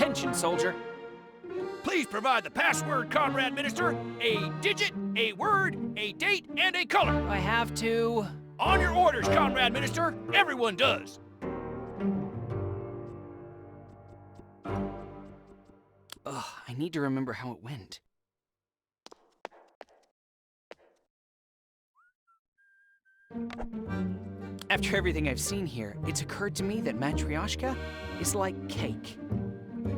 Attention, soldier. Please provide the password, Comrade Minister. A digit, a word, a date, and a color. I have to... On your orders, Comrade Minister. Everyone does. Ugh, I need to remember how it went. After everything I've seen here, it's occurred to me that Matryoshka is like cake.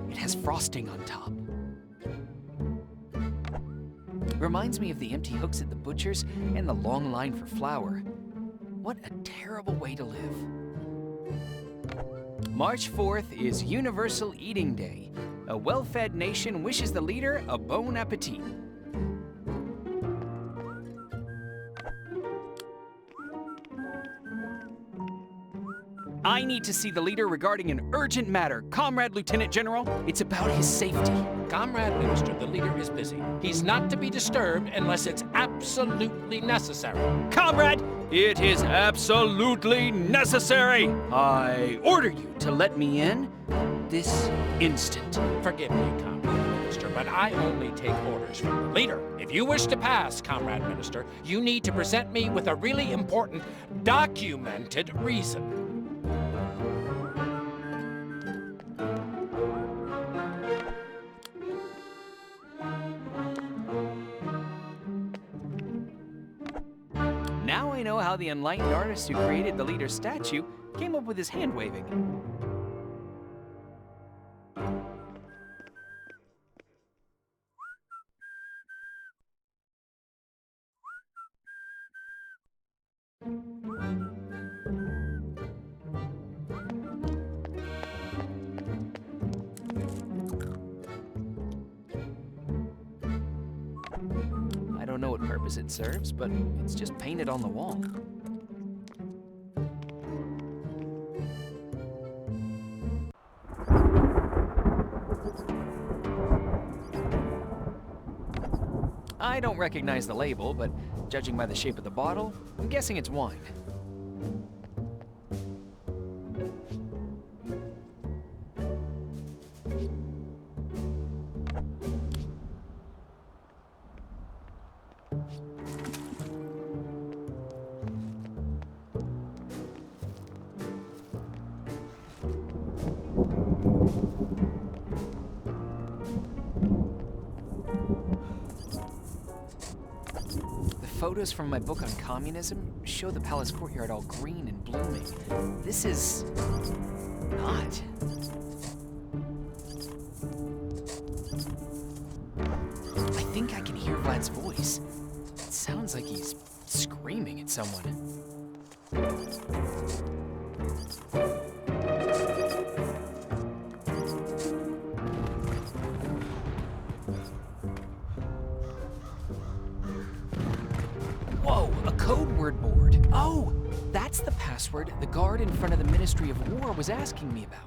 It has frosting on top. Reminds me of the empty hooks at the butcher's and the long line for flour. What a terrible way to live. March 4th is Universal Eating Day. A well-fed nation wishes the leader a bon appetit. I need to see the leader regarding an urgent matter. Comrade Lieutenant General, it's about his safety. Comrade Minister, the leader is busy. He's not to be disturbed unless it's absolutely necessary. Comrade, it is absolutely necessary. I order you to let me in this instant. Forgive me, Comrade Minister, but I only take orders from the leader. If you wish to pass, Comrade Minister, you need to present me with a really important, documented reason. Now I know how the enlightened artist who created the leader's statue came up with his hand waving. I don't know what purpose it serves, but it's just painted on the wall. I don't recognize the label, but judging by the shape of the bottle, I'm guessing it's wine. Photos from my book on communism show the palace courtyard all green and blooming. This is not. I think I can hear Vlad's voice. It sounds like he's screaming at someone. Whoa, a code word board. Oh, that's the password the guard in front of the Ministry of War was asking me about.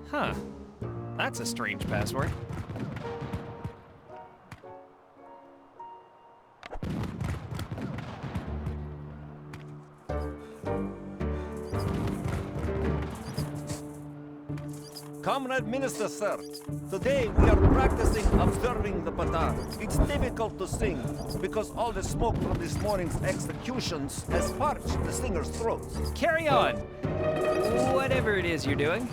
Huh. That's a strange password. Comrade Minister, sir, today we are practicing observing the batar. It's difficult to sing because all the smoke from this morning's executions has parched the singers' throats. Carry on. Whatever it is you're doing.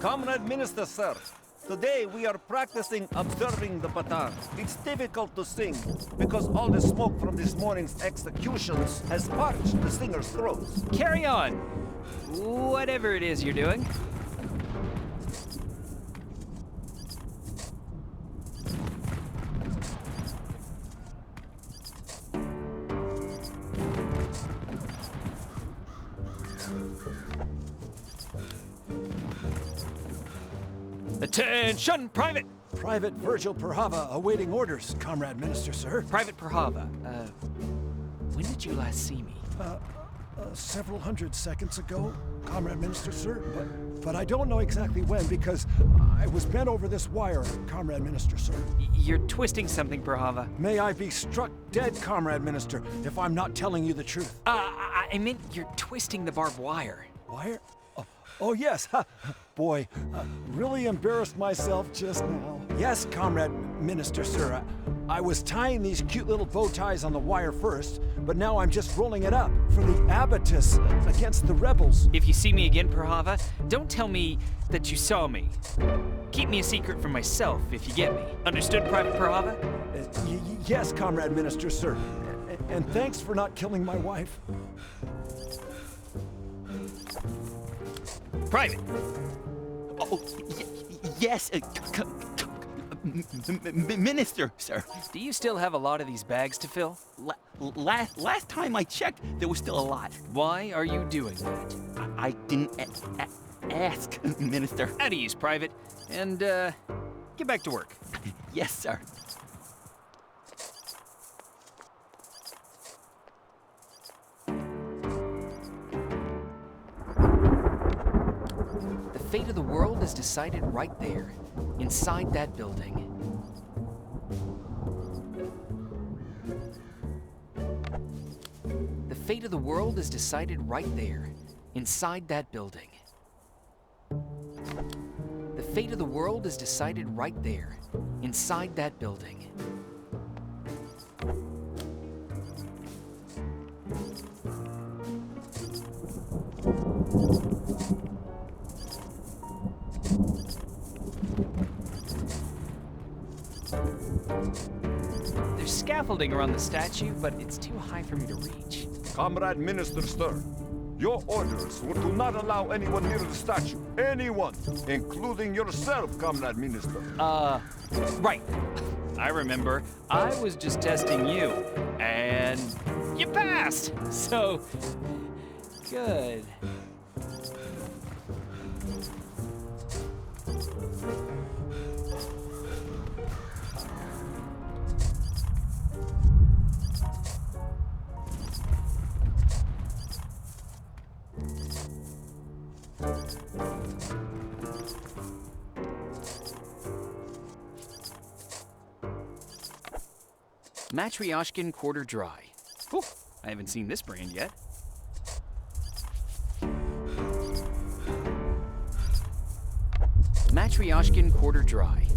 Comrade Minister, sir, Today we are practicing observing the patar. It's difficult to sing because all the smoke from this morning's executions has parched the singer's throats. Carry on. Whatever it is you're doing. Attention, Private! Private Virgil Perhava awaiting orders, Comrade Minister, sir. Private Perhava, when did you last see me? Several hundred seconds ago, Comrade Minister, sir. But I don't know exactly when because I was bent over this wire, Comrade Minister, sir. You're twisting something, Perhava. May I be struck dead, Comrade Minister, if I'm not telling you the truth. I meant you're twisting the barbed wire. Wire? Oh yes. Ha. Boy, really embarrassed myself just now. Yes, Comrade Minister, sir. I was tying these cute little bow ties on the wire first, but now I'm just rolling it up for the abatis against the rebels. If you see me again, Perhava, don't tell me that you saw me. Keep me a secret from myself if you get me. Understood, Private Perhava? Yes, Comrade Minister, sir. And thanks for not killing my wife. Private! Oh, yes, Minister, sir. Do you still have a lot of these bags to fill? Last time I checked, there was still a lot. Why are you doing that? I didn't ask, Minister. At ease, Private. And, get back to work. Yes, sir. The fate of the world is decided right there, inside that building. The fate of the world is decided right there, inside that building. The fate of the world is decided right there, inside that building. There's scaffolding around the statue, but it's too high for me to reach. Comrade Minister, sir, your orders were to not allow anyone near the statue. Anyone, including yourself, Comrade Minister. Right. I remember. I was just testing you, and you passed! So, good. Matryoshka Quarter Dry. Whew, I haven't seen this brand yet. Matryoshka Quarter Dry.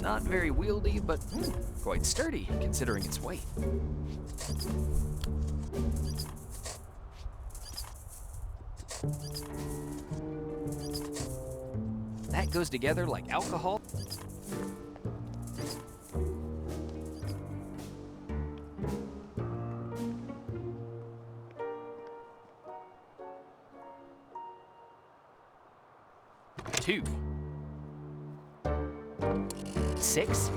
Not very wieldy, but quite sturdy, considering its weight. That goes together like alcohol. Two. 6.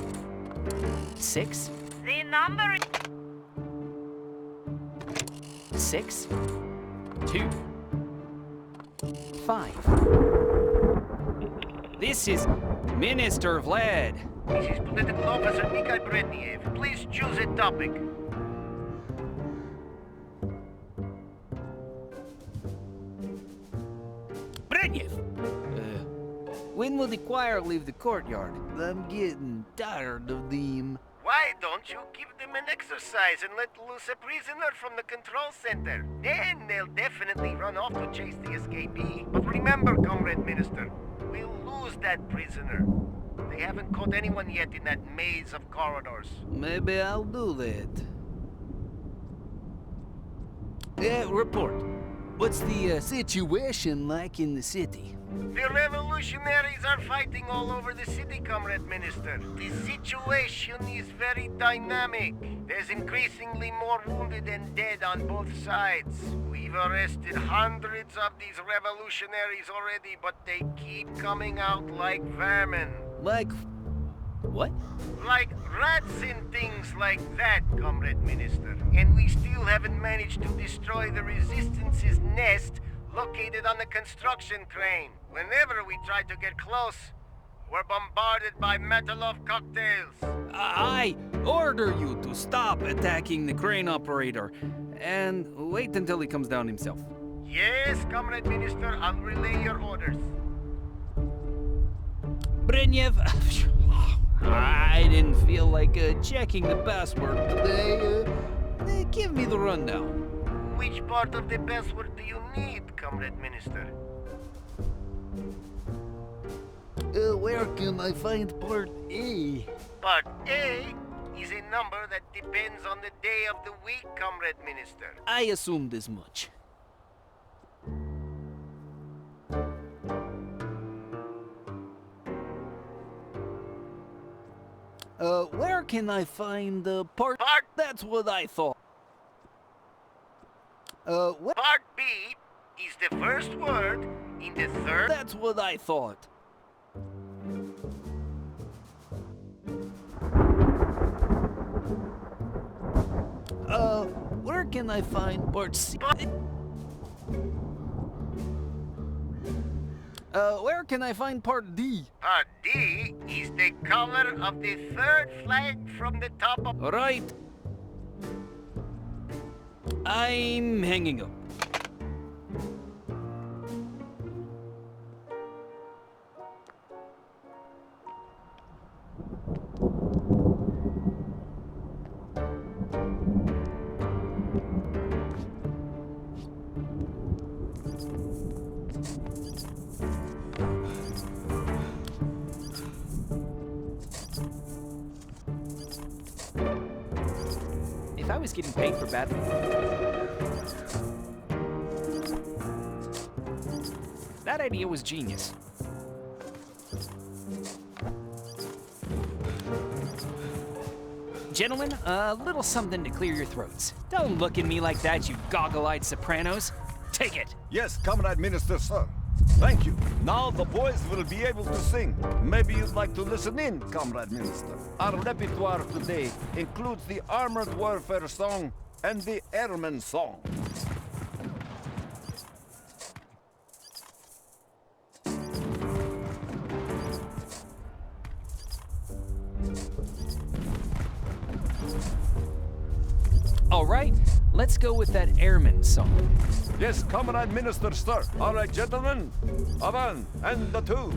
6. The number is 6. 2. 5. This is Minister Vlad. This is Political Officer Nikai Bretniev. Please choose a topic. Bretniev! When will the choir leave the courtyard? I'm getting tired of them. Why don't you give them an exercise and let loose a prisoner from the control center? Then they'll definitely run off to chase the escapee. But remember, Comrade Minister, we'll lose that prisoner. They haven't caught anyone yet in that maze of corridors. Maybe I'll do that. Report. What's the situation like in the city? The revolutionaries are fighting all over the city, Comrade Minister. The situation is very dynamic. There's increasingly more wounded and dead on both sides. We've arrested hundreds of these revolutionaries already, but they keep coming out like vermin. Like... what? Like rats and things like that, Comrade Minister. And we still haven't managed to destroy the Resistance's nest located on the construction crane. Whenever we try to get close, we're bombarded by Matryoshka cocktails. I order you to stop attacking the crane operator and wait until he comes down himself. Yes, Comrade Minister, I'll relay your orders. Brenyev, I didn't feel like checking the password today. Give me the rundown. Which part of the password do you need, Comrade Minister? Where can I find part A? Part A is a number that depends on the day of the week, Comrade Minister. I assumed as much. Where can I find the part? That's what I thought. Part B is the first word in the third. That's what I thought. Where can I find part C? Where can I find part D? Part D is the color of the third flag from the top of... Right. I'm hanging up. If I was getting paid for battling... That idea was genius. Gentlemen, a little something to clear your throats. Don't look at me like that, you goggle-eyed sopranos. Take it. Yes, Comrade Minister, sir. Thank you. Now the boys will be able to sing. Maybe you'd like to listen in, Comrade Minister. Our repertoire today includes the Armored Warfare Song and the Airman Song. All right, let's go with that Airman song. Yes, Comrade Minister, sir. All right, gentlemen. Avan, and the two.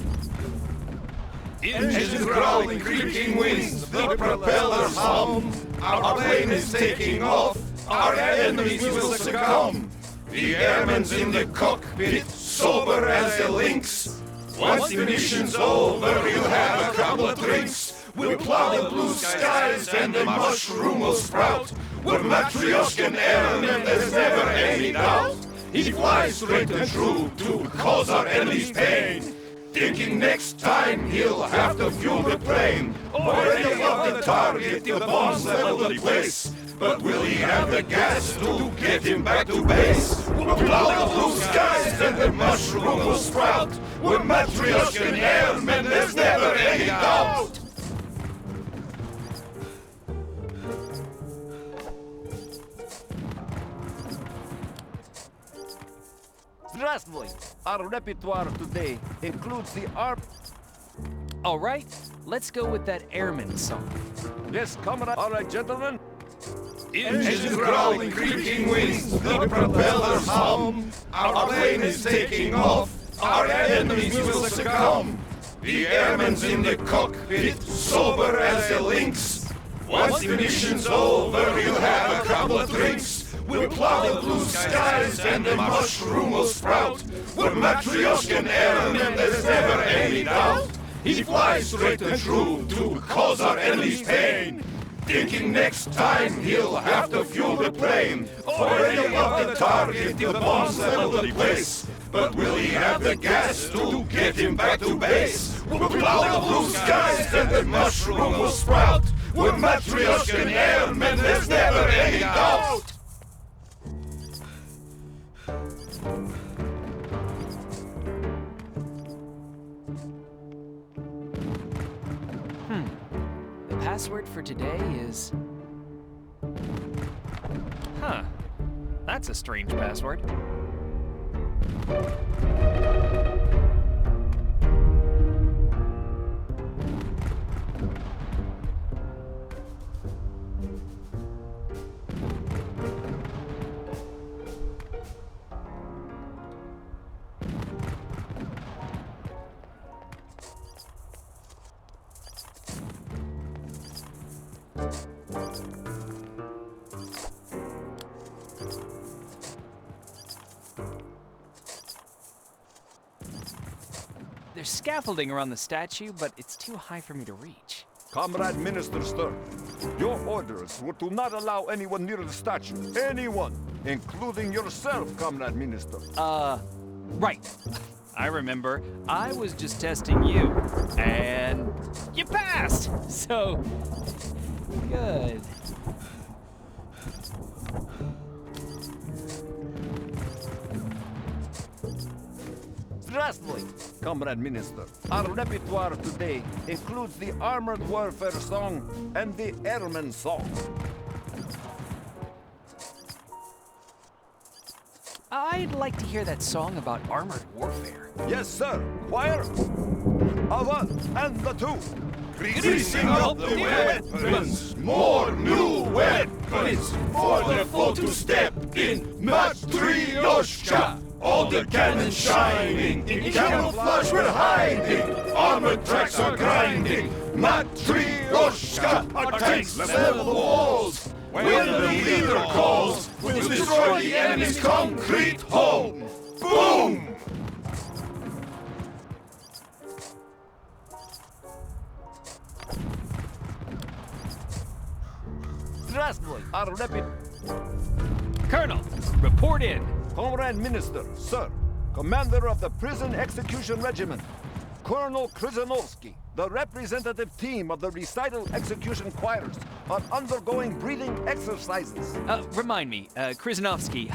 Engines growling, creaking wings, the propellers hum. Our plane is taking off, our enemies will succumb. The airman's in the cockpit, sober as a lynx. Once the mission's over, he'll have a couple of drinks. We'll plow the blue skies and the mushroom will sprout. We're Matryoshka airmen, there's never any doubt. He flies straight and true to cause our enemies pain. Thinking next time he'll have to fuel the plane. Already above the target, the bombs level the place. But will he have the gas to get him back to base? We'll plow the blue skies and the mushroom will sprout. We're Matryoshka airmen, there's never any doubt. Здравствуй! Our repertoire today includes the All right, let's go with that Airman song. Yes, Comrade. All right, gentlemen. Engines growling, creaking wings, the propellers hum. Our plane is taking off, our enemies will succumb. The airman's in the cockpit, sober as a lynx. Once the mission's over, he'll have a couple of drinks. We'll plow the blue skies and the mushroom will sprout. We're Matryoshka airmen, there's never any doubt. He flies straight and true to cause our enemies pain. Thinking next time he'll have to fuel the plane. already above the target, the bombs level the place. But will he have the gas to get him back to base? We'll plow the blue skies and the mushroom will sprout. With Matryoshka and airmen, there's never any doubt. The password for today is... Huh. That's a strange password. There's scaffolding around the statue, but it's too high for me to reach. Comrade Minister, sir, your orders were to not allow anyone near the statue. Anyone, including yourself, Comrade Minister. Right. I remember. I was just testing you. And you passed! So, good. Здравствуй, Comrade Minister. Our repertoire today includes the Armored Warfare Song and the Airman Song. I'd like to hear that song about armored warfare. Yes, sir. Choir. A one and the two. Greasing up the weapons, more new weapons for the foe to step in. Matryoshka, all the cannons shining, in camouflage we're hiding, armored tracks are grinding. Matryoshka, our tanks level the walls. When the leader calls, we'll destroy the enemy's concrete home. Boom! Здравствуй, our Colonel, report in. Comrade Minister, sir, commander of the Prison Execution Regiment, Colonel Krizanovsky, the representative team of the recital execution choirs, are undergoing breathing exercises. Remind me, Krizanovsky,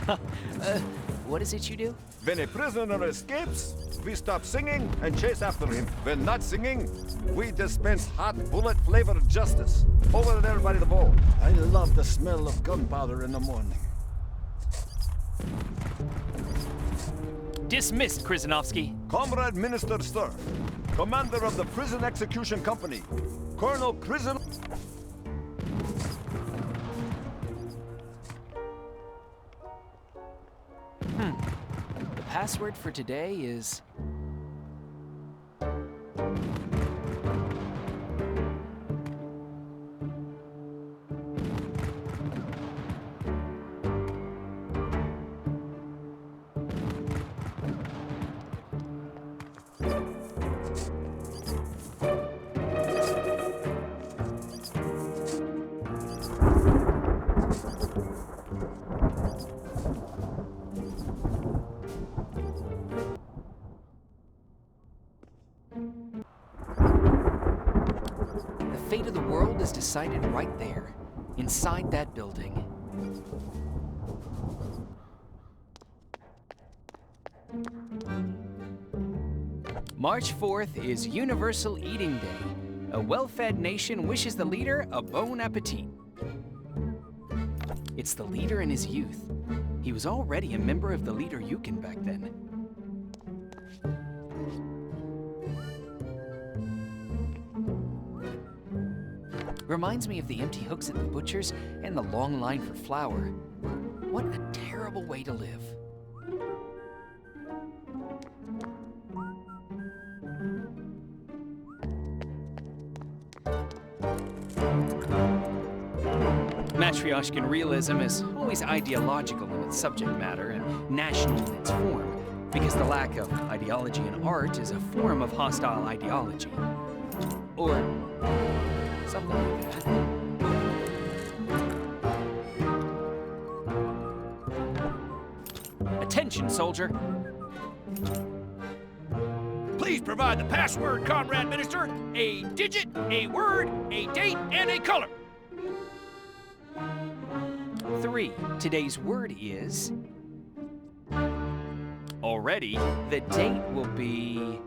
what is it you do? When a prisoner escapes, we stop singing and chase after him. When not singing, we dispense hot bullet-flavored justice. Over there by the bowl. I love the smell of gunpowder in the morning. Dismissed, Krizanovsky. Comrade Minister, sir, commander of the Prison Execution Company, Colonel Krizan... The password for today is... The fate of the world is decided right there, inside that building. March 4th is Universal Eating Day. A well-fed nation wishes the leader a bon appetit. It's the leader in his youth. He was already a member of the Leader Yukon back then. Reminds me of the empty hooks at the butcher's and the long line for flour. What a terrible way to live. Matryoshkan realism is always ideological in its subject matter and national in its form, because the lack of ideology in art is a form of hostile ideology. Or something like that. soldier. Please provide the password, Comrade Minister. A digit, a word, a date, and a color. 3. Today's word is... Already, the date will be...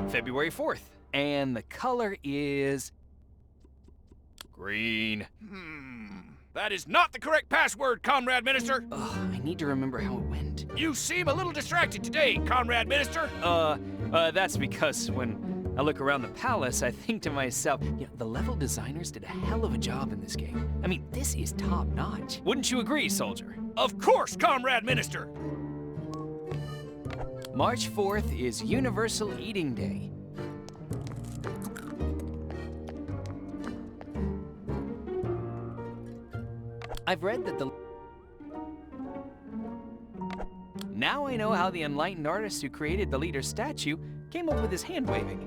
February 4th. And the color is... Green. That is not the correct password, Comrade Minister. Ugh, I need to remember how it went. You seem a little distracted today, Comrade Minister. That's because when I look around the palace, I think to myself, the level designers did a hell of a job in this game. I mean, this is top notch. Wouldn't you agree, soldier? Of course, Comrade Minister. March 4th is Universal Eating Day. I've read that the... Now I know how the enlightened artist who created the leader's statue came up with his hand waving.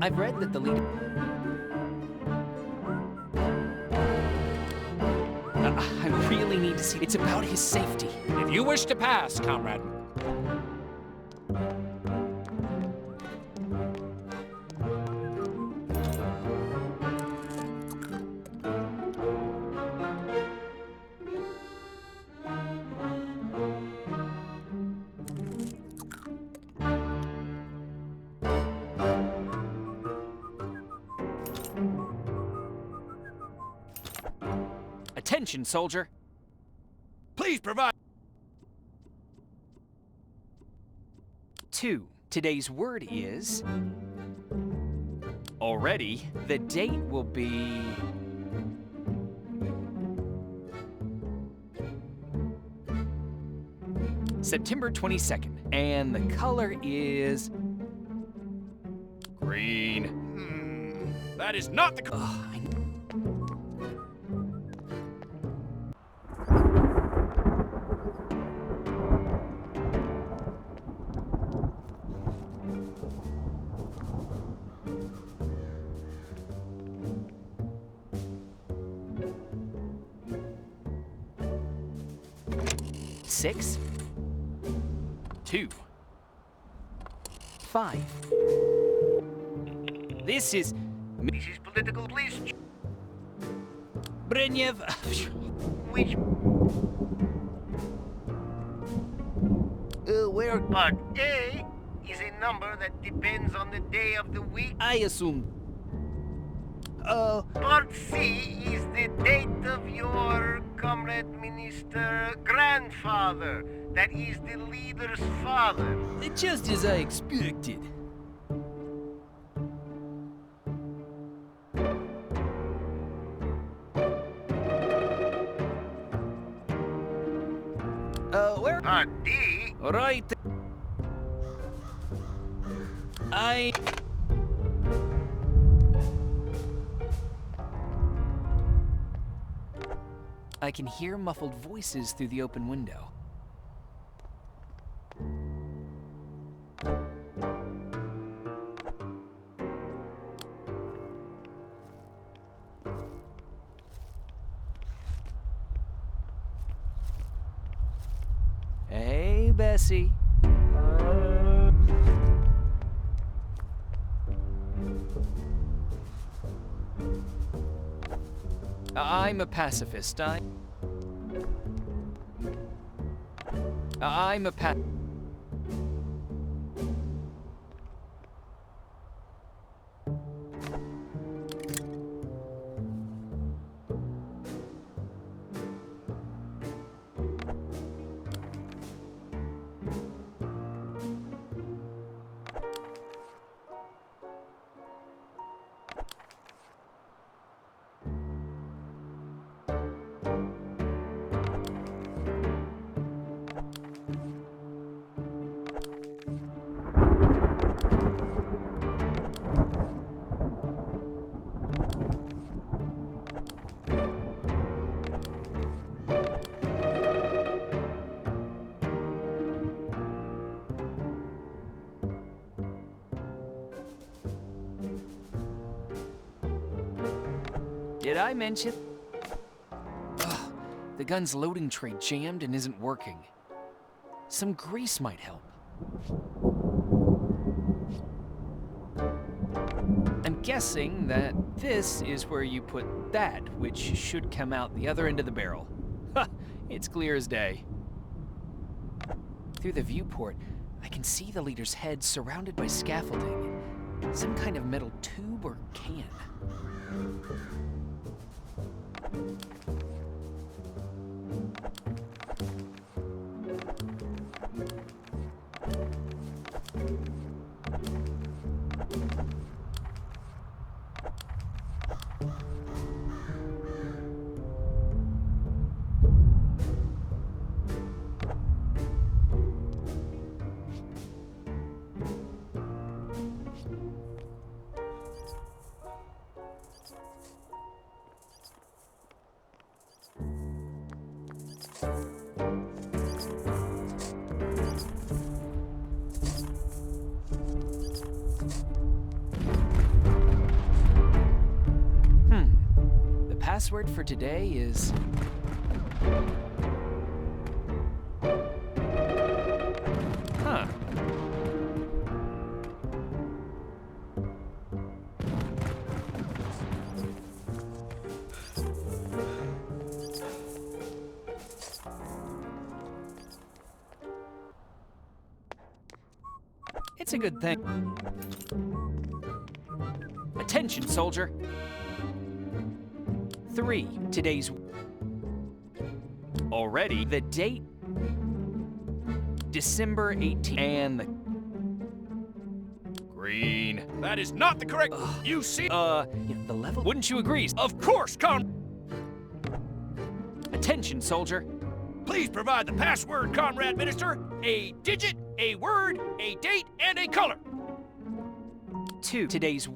I've read that the leader... I really need to see... It's about his safety. If you wish to pass, Comrade... Attention, soldier. Please provide... 2. Today's word is... Already, the date will be... September 22nd, and the color is... Green. That is not the... Ugh, I... Six, 2, 5. This is This is political police. Brenyev. Which Where part A is a number that depends on the day of the week. I assume. Part C is the date of your Comrade Minister grandfather. That is the leader's father. Just as I expected. Where? Part D. Right. I can hear muffled voices through the open window. Hey, Bessie. I'm a pacifist. I'm a Did I mention? Ugh, the gun's loading tray jammed and isn't working. Some grease might help. I'm guessing that this is where you put that, which should come out the other end of the barrel. Ha! It's clear as day. Through the viewport, I can see the leader's head surrounded by scaffolding. Some kind of metal tube or can. The password for today is... Huh. It's a good thing. Attention, soldier. 3, today's... Already, the date... December 18th, and the... Green. That is not the correct... You see... the level... Wouldn't you agree? Of course, Attention, soldier. Please provide the password, Comrade Minister. A digit, a word, a date, and a color. 2, today's...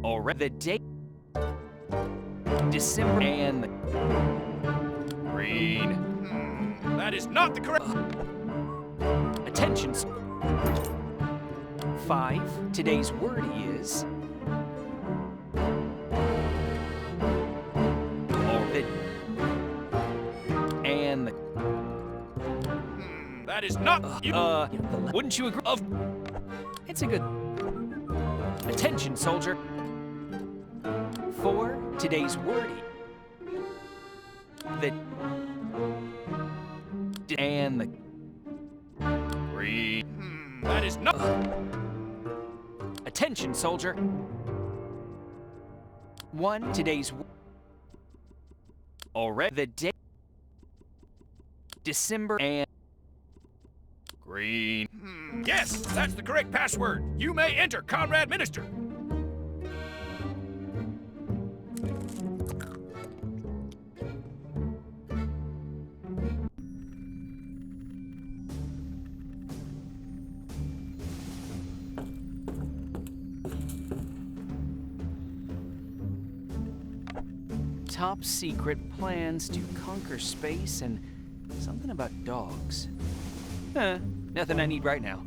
Already, the date... December, and the... Green. That is not the correct... Attention, 5, today's word is... And the... That is not... Wouldn't you agree? It's a good... Attention, soldier. 4, today's word is... The... And the... Green. That is not... Attention, soldier. 1, today's... Already, the date... December, and... Green. Yes, that's the correct password. You may enter, Comrade Minister. Top secret plans to conquer space and something about dogs. Nothing I need right now.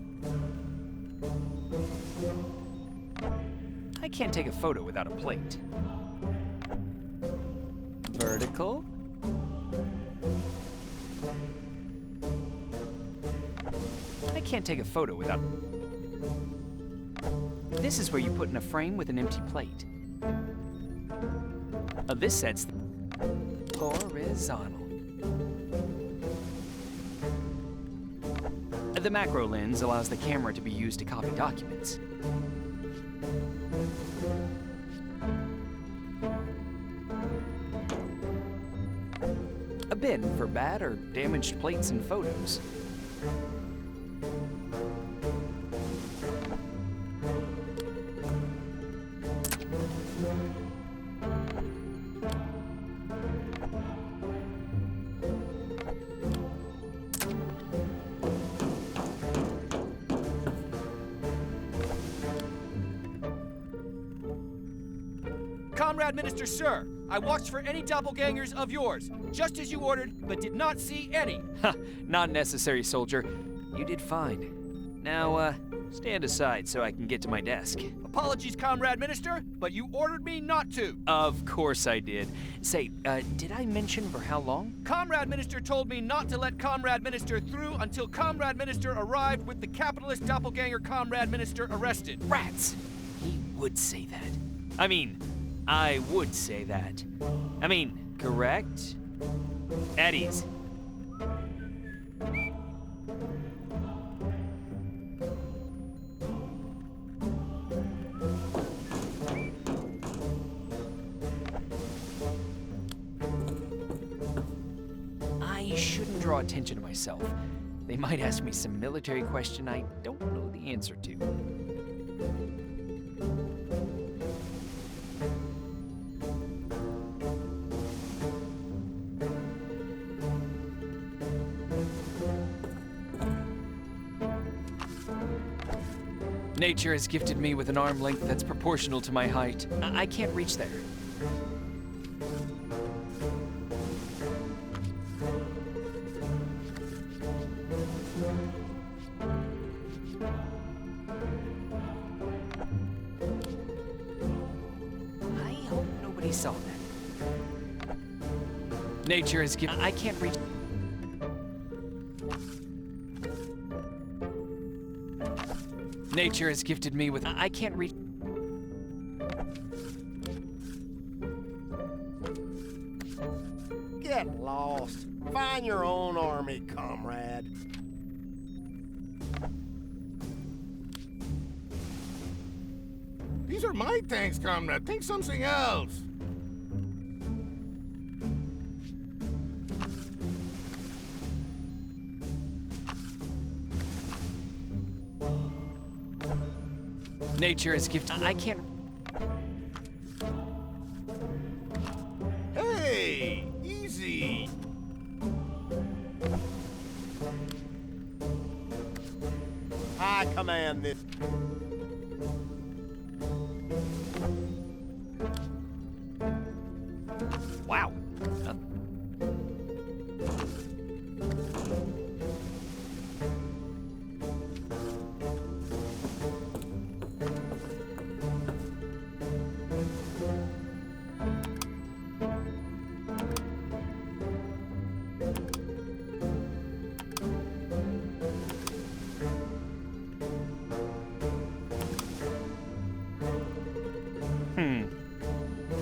I can't take a photo without a plate. Vertical. I can't take a photo without... This is where you put in a frame with an empty plate. This sets the horizontal. The macro lens allows the camera to be used to copy documents. A bin for bad or damaged plates and photos. Comrade Minister, sir, I watched for any doppelgangers of yours, just as you ordered, but did not see any. Ha! Not necessary, soldier. You did fine. Now, Stand aside so I can get to my desk. Apologies, Comrade Minister, but you ordered me not to. Of course I did. Say, did I mention for how long? Comrade Minister told me not to let Comrade Minister through until Comrade Minister arrived with the capitalist doppelganger Comrade Minister arrested. Rats! He would say that. I would say that. Correct? At ease. I shouldn't draw attention to myself. They might ask me some military question I don't know the answer to. Nature has gifted me with an arm length that's proportional to my height. I can't reach there. I hope nobody saw that. Nature has gifted. I can't reach. Nature has gifted me with. I can't reach. Get lost. Find your own army, comrade. These are my tanks, comrade. Think something else. Nature has gifted. I can't. Hey, easy. I command this. Wow.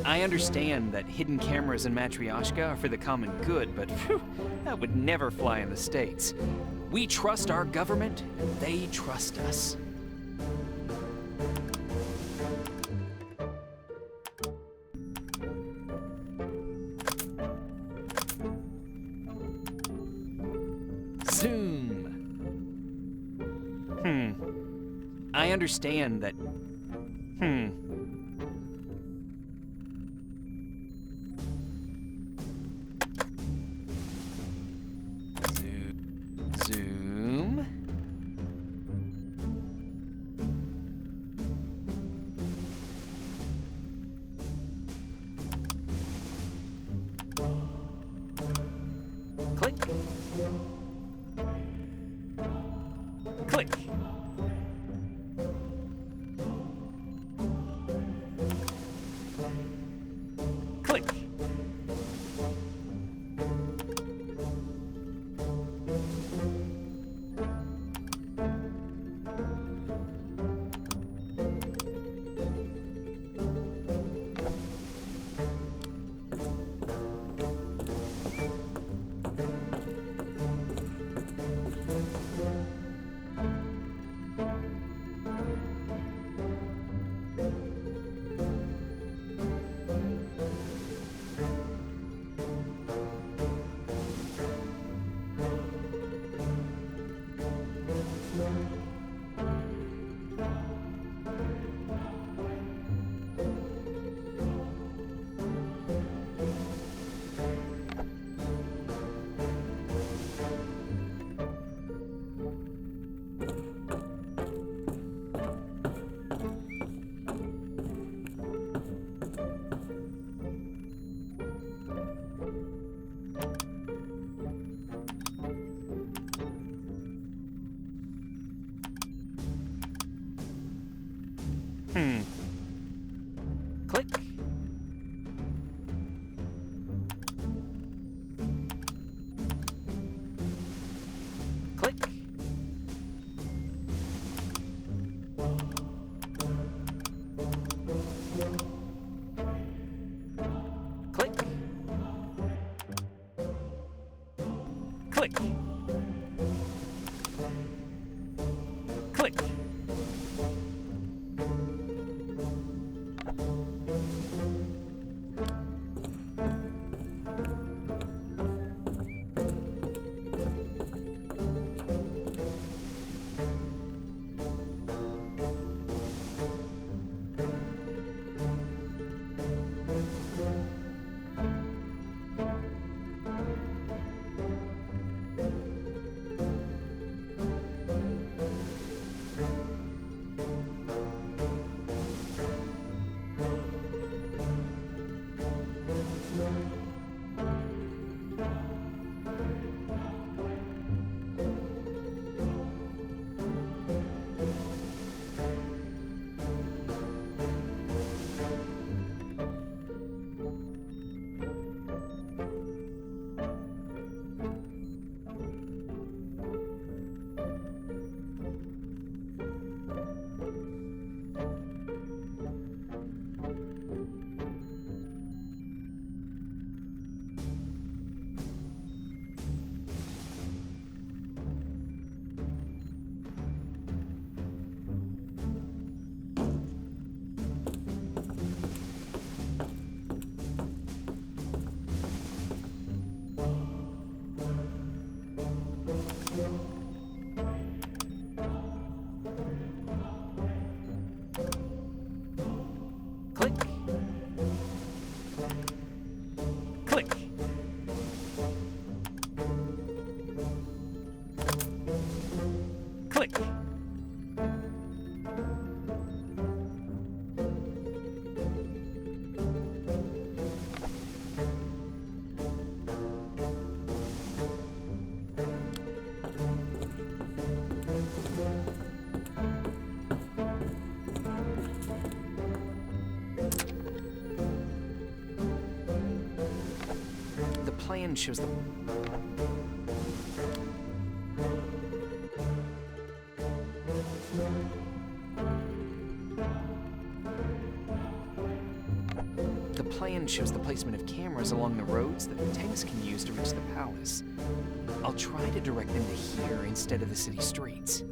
I understand that hidden cameras in Matryoshka are for the common good, but phew, that would never fly in the States. We trust our government, and they trust us. Zoom. I understand that. Zoom. Click. Click. Click. Click. Click. Click. Click. Click. Click. Click. The plan shows the... The plan shows the placement of cameras along the roads that the tanks can use to reach the palace. I'll try to direct them to here instead of the city streets.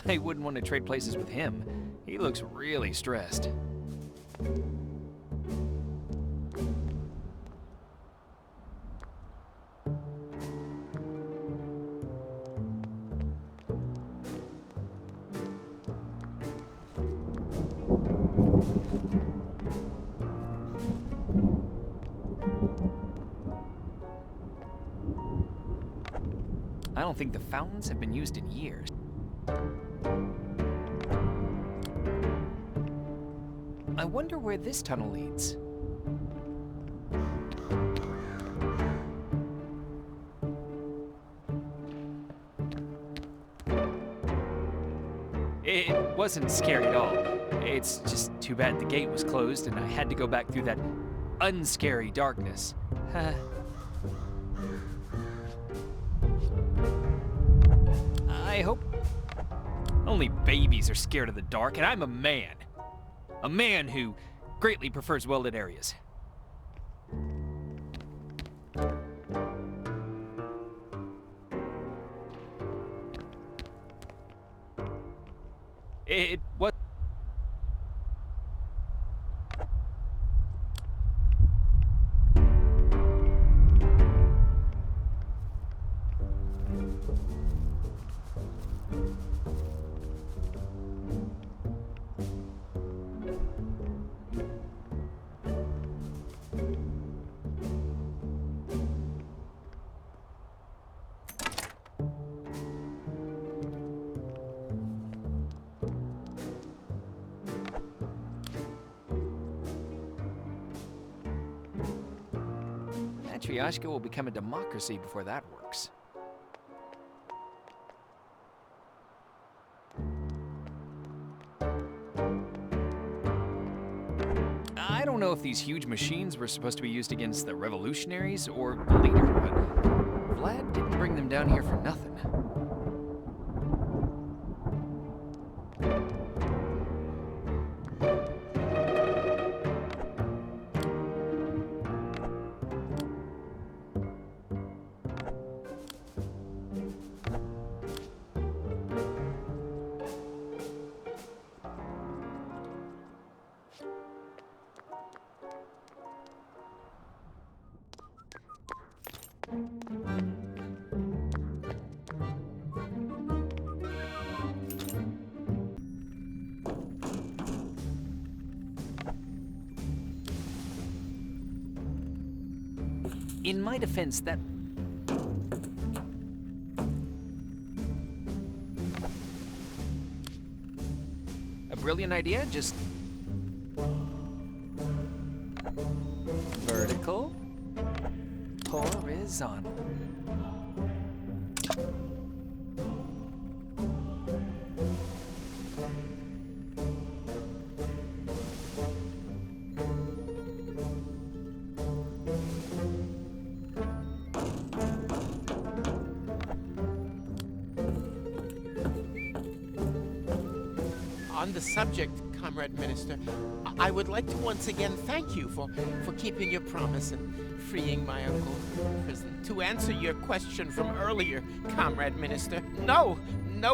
I wouldn't want to trade places with him. He looks really stressed. I don't think the fountains have been used in years. I wonder where this tunnel leads. It wasn't scary at all. It's just too bad the gate was closed and I had to go back through that unscary darkness. I hope... Only babies are scared of the dark, and I'm a man. A man who greatly prefers well-lit areas. What? Matryoshka will become a democracy before that works. I don't know if these huge machines were supposed to be used against the revolutionaries or the leader, but Vlad didn't bring them down here for nothing. In my defense, that... A brilliant idea, just... Vertical. Horizontal. On the subject, Comrade Minister, I would like to once again thank you for keeping your promise and freeing my uncle from prison. To answer your question from earlier, Comrade Minister, no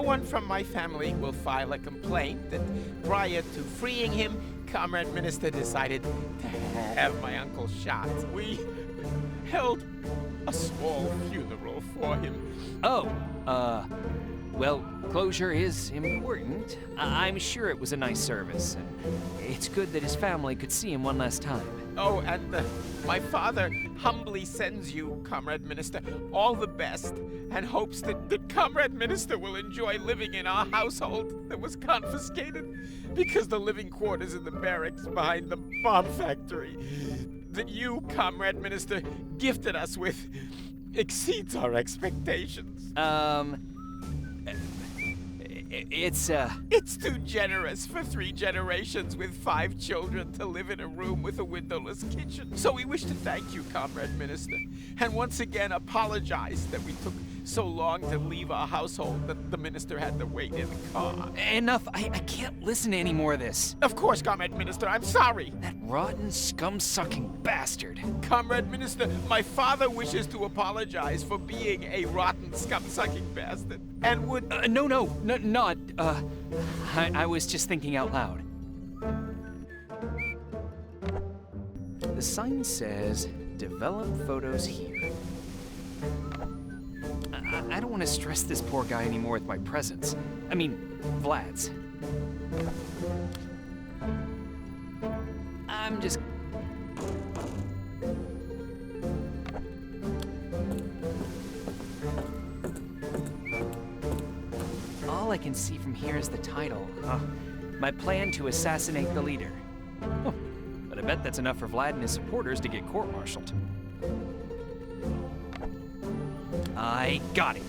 one from my family will file a complaint that prior to freeing him, Comrade Minister decided to have my uncle shot. We held a small funeral for him. Oh, well, closure is important. I'm sure it was a nice service, and it's good that his family could see him one last time. Oh, and my father humbly sends you, Comrade Minister, all the best, and hopes that Comrade Minister will enjoy living in our household that was confiscated because the living quarters in the barracks behind the bomb factory that you, Comrade Minister, gifted us with exceeds our expectations. It's too generous for 3 generations with 5 children to live in a room with a windowless kitchen. So we wish to thank you, Comrade Minister, and once again apologize that we took so long to leave our household that the minister had to wait in the car. Enough. I can't listen to any more of this. Of course, Comrade Minister, I'm sorry. That rotten, scum-sucking bastard. Comrade Minister, my father wishes to apologize for being a rotten, scum-sucking bastard, and would... not. I was just thinking out loud. The sign says, develop photos here. I don't want to stress this poor guy anymore with my presence. I mean, Vlad's. I'm just... All I can see from here is the title. My plan to assassinate the leader. Oh, but I bet that's enough for Vlad and his supporters to get court-martialed. I got him.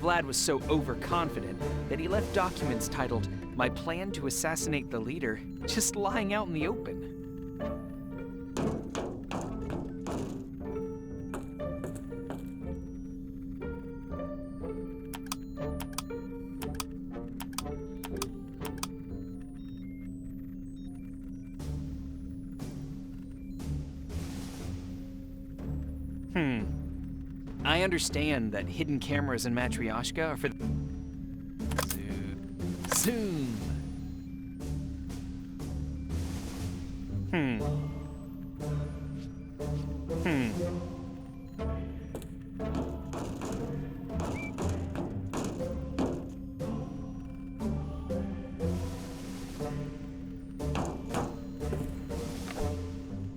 Vlad was so overconfident that he left documents titled, My Plan to Assassinate the Leader, just lying out in the open. I understand that hidden cameras in Matryoshka are for... Zoom.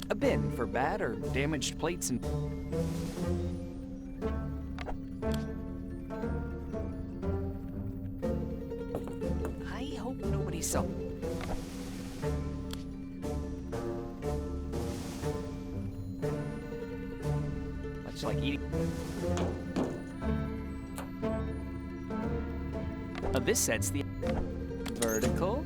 A bin for bad or damaged plates and... I hope nobody saw... It's like eating. This sets the vertical.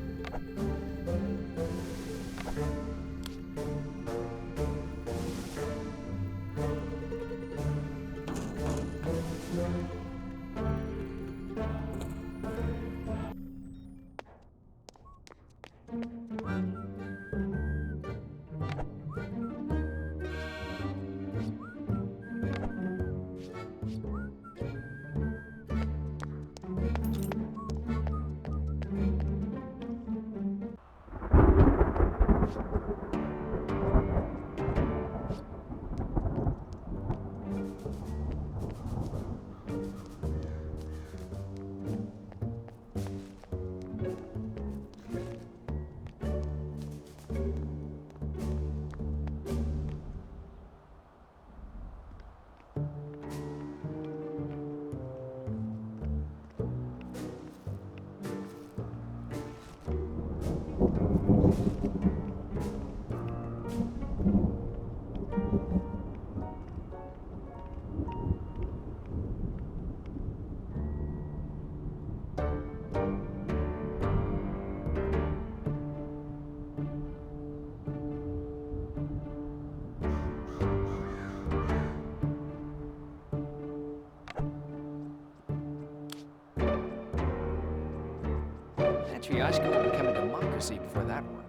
Matryoshka will become a democracy before that one.